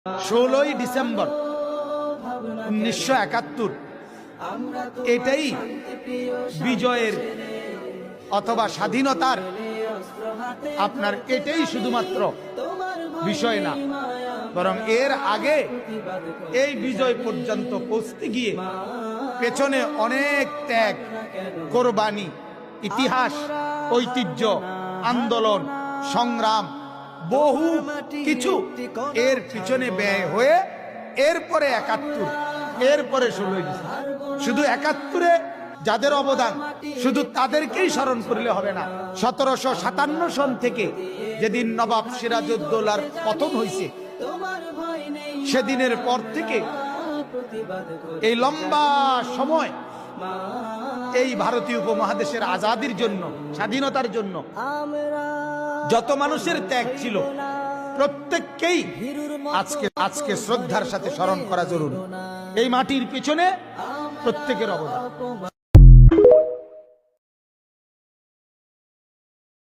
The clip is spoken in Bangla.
16ই ডিসেম্বর 1971 এটাই বিজয়ের অথবা স্বাধীনতার আপনার এটাই শুধুমাত্র বিষয় না, বরং এর আগে এই বিজয় পর্যন্ত পৌঁছতে গিয়ে পেছনে অনেক ত্যাগ, কোরবানি, ইতিহাস, ঐতিহ্য, আন্দোলন, সংগ্রাম, বহু কিছু এর পিছনে ব্যয় হয়ে এরপরে 71, এরপরে 16ই ডিসেম্বর। শুধু 71-এ যাদের অবদান শুধু তাদেরকেই স্মরণ করলে হবে না। 1757 সন থেকে যেদিন নবাব সিরাজউদ্দৌলার পতন হয়েছে, সেদিনের পর থেকে এই লম্বা সময় এই ভারতীয় উপমহাদেশের আজাদির জন্য, স্বাধীনতার জন্য যত মানুষের ত্যাগ ছিল প্রত্যেককেই আজকে শ্রদ্ধার সাথে স্মরণ করা জরুরি। এই মাটির পিছনে প্রত্যেকের অবদান।